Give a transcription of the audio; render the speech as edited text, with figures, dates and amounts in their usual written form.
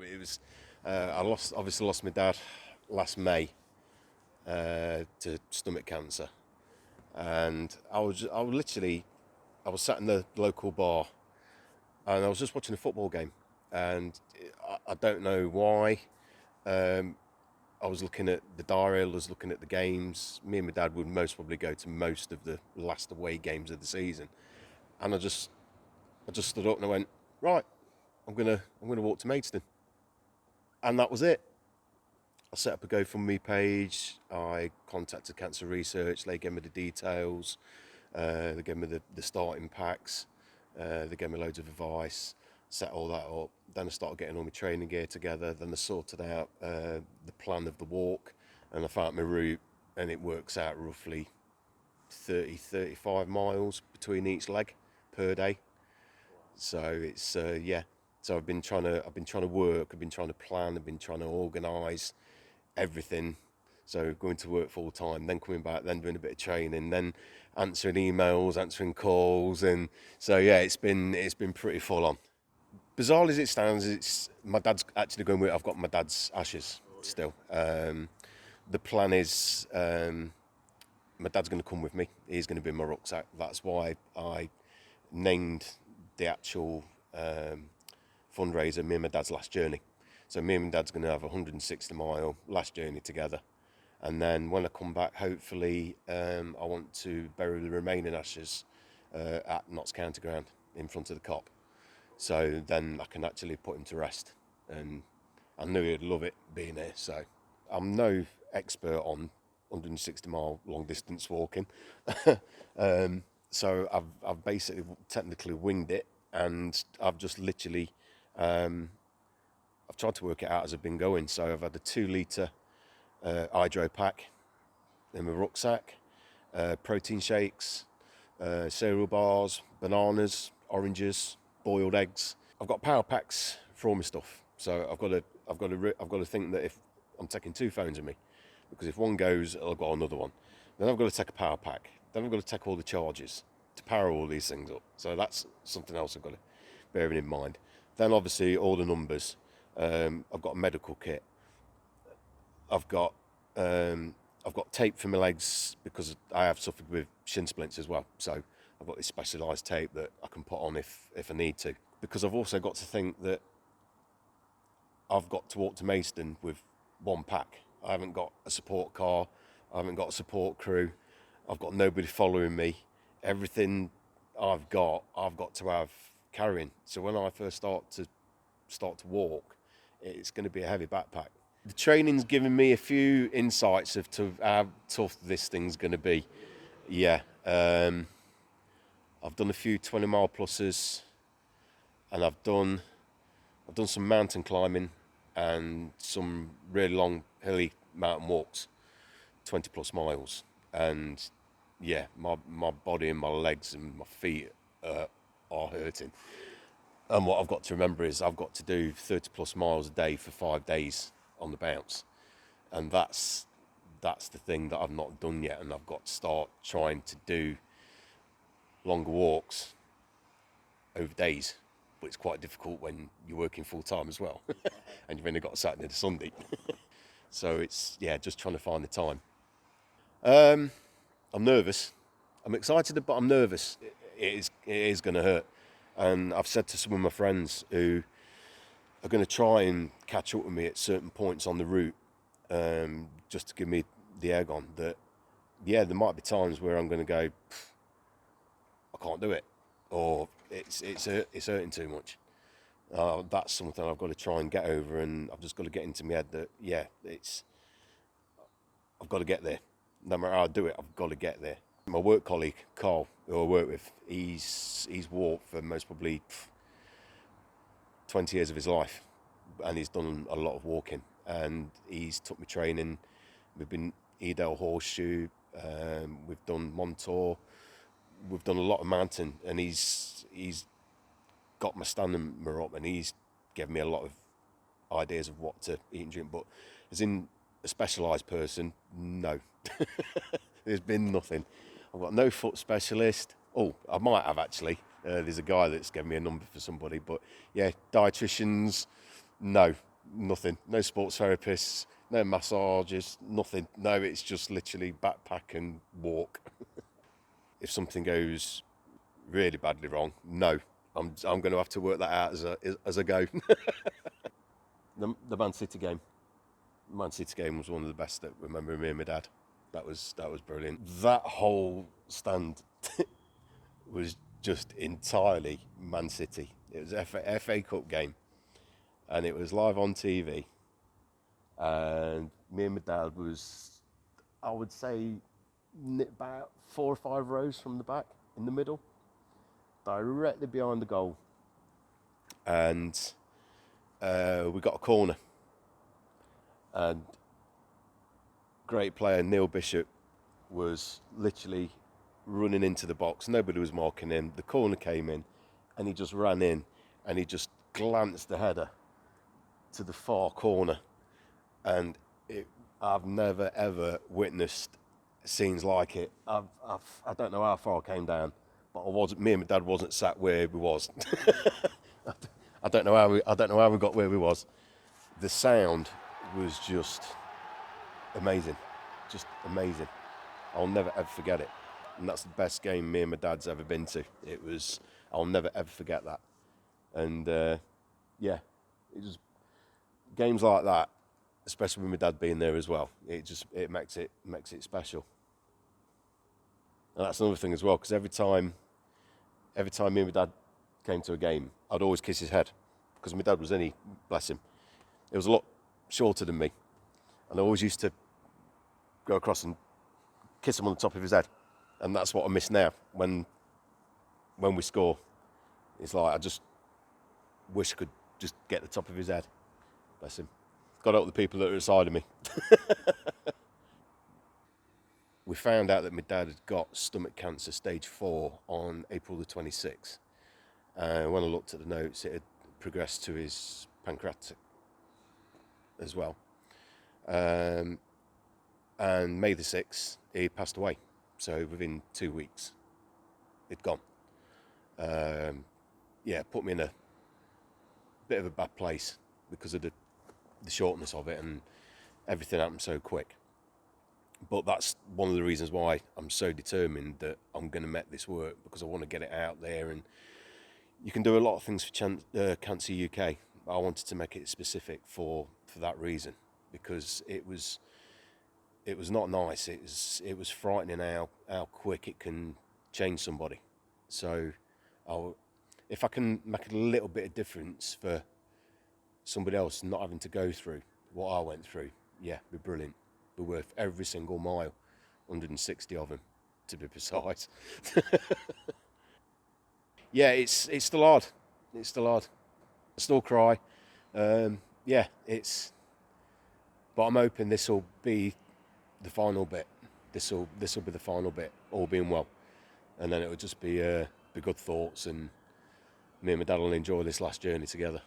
It was obviously lost my dad last May to stomach cancer, and I was sat in the local bar, and I was just watching a football game, and I don't know why. I was looking at the diary, I was looking at the games. Me and my dad would most probably go to most of the last away games of the season, and I just stood up and I went, right, I'm gonna walk to Maidstone, and that was it. I set up a GoFundMe page. I contacted Cancer Research. They gave me the details. They gave me the starting packs. They gave me loads of advice. Set all that up. Then I started getting all my training gear together. Then I sorted out the plan of the walk, and I found my route, and it works out roughly 35 miles between each leg per day. So it's yeah. So I've been trying to work. I've been trying to plan. I've been trying to organise everything. So going to work full time, then coming back, then doing a bit of training, then answering emails, answering calls, and so yeah, it's been pretty full on. Bizarre as it sounds, it's my dad's actually going with. I've got my dad's ashes still. The plan is my dad's going to come with me. He's going to be in my rucksack. That's why I named the actual fundraiser me and my dad's last journey. So me and my dad's going to have a 160-mile last journey together. And then when I come back, hopefully, I want to bury the remaining ashes at Notts County Ground in front of the Cop. So then I can actually put him to rest. And I knew he'd love it being here. So I'm no expert on 160-mile long-distance walking. So I've basically technically winged it, and I've just literally I've tried to work it out as I've been going. So I've had a 2-litre hydro pack in my rucksack, protein shakes, cereal bars, bananas, oranges, boiled eggs. I've got power packs for all my stuff. So I've got to think that if I'm taking 2 phones with me, because if one goes, I've got another one. Then I've got to take a power pack. Then I've got to take all the charges to power all these things up. So that's something else I've got to bear in mind. Then obviously all the numbers. I've got a medical kit. I've got tape for my legs because I have suffered with shin splints as well. So I've got this specialised tape that I can put on if I need to. Because I've also got to think that I've got to walk to Maidstone with one pack. I haven't got a support car. I haven't got a support crew. I've got nobody following me. Everything I've got to have carrying. So when I first start to walk, it's going to be a heavy backpack. The training's given me a few insights of to how tough this thing's going to be. Yeah, I've done a few 20-mile pluses, and I've done some mountain climbing and some really long hilly mountain walks, 20 plus miles. And yeah, my body and my legs and my feet are hurting. And what I've got to remember is I've got to do 30 plus miles a day for 5 days on the bounce. And that's the thing that I've not done yet. And I've got to start trying to do longer walks over days. But it's quite difficult when you're working full time as well. And you've only got Saturday to Sunday. So it's, yeah, just trying to find the time. I'm nervous. I'm excited, but I'm nervous. It is going to hurt. And I've said to some of my friends who are going to try and catch up with me at certain points on the route, just to give me the egg on that, yeah, there might be times where I'm going to go, I can't do it, or it's hurting too much. That's something I've got to try and get over, and I've just got to get into my head that, yeah, I've got to get there. No matter how I do it, I've got to get there. My work colleague, Carl, who I work with, he's walked for most probably 20 years of his life, and he's done a lot of walking, and he's took me training. We've been Edale Horseshoe, we've done Montauk, we've done a lot of mountain, and he's got my stamina up, and he's given me a lot of ideas of what to eat and drink. But as in a specialised person, no. There's been nothing. I've got no foot specialist. Oh, I might have actually. There's a guy that's given me a number for somebody, but yeah, dietitians, no. nothing. No sports therapists, no massages, nothing. No, it's just literally backpack and walk. If something goes really badly wrong, no, I'm going to have to work that out as I go. The Man City game. Man City game was one of the best that I remember me and my dad. That was brilliant. That whole stand was just entirely Man City. It was FA Cup game, and it was live on TV. And me and my dad was, I would say, about 4 or 5 rows from the back, in the middle, directly behind the goal. And we got a corner, and great player Neil Bishop was literally running into the box. Nobody was marking him. The corner came in, and he just ran in, and he just glanced the header to the far corner. And I've never ever witnessed scenes like it. I don't know how far I came down, but me and my dad wasn't sat where we was. I don't know how we got where we was. The sound was just amazing, just amazing. I'll never ever forget it, and that's the best game me and my dad's ever been to. I'll never ever forget that. And yeah, it was games like that, especially with my dad being there as well. It makes it special. And that's another thing as well, because every time me and my dad came to a game, I'd always kiss his head, because my dad was bless him, he was a lot shorter than me, and I always used to go across and kiss him on the top of his head. And that's what I miss now when we score. It's like I just wish I could just get the top of his head. Bless him. Got out the people that are inside of me. We found out that my dad had got stomach cancer stage 4 on April the 26th. When I looked at the notes, it had progressed to his pancreatic as well. And May the 6th, he passed away. So within 2 weeks, it'd gone. Yeah, put me in a bit of a bad place because of the shortness of it, and everything happened so quick. But that's one of the reasons why I'm so determined that I'm going to make this work, because I want to get it out there. And you can do a lot of things for Cancer UK, but I wanted to make it specific for that reason, because it was not nice. It was frightening how quick it can change somebody. So if I can make a little bit of difference for somebody else not having to go through what I went through, yeah, it'd be brilliant. Be worth every single mile, 160 of them to be precise. Yeah, it's still hard. It's still hard. I still cry. Yeah, but I'm hoping this will be the final bit. This will be the final bit, all being well, and then it will just be good thoughts, and me and my dad will enjoy this last journey together.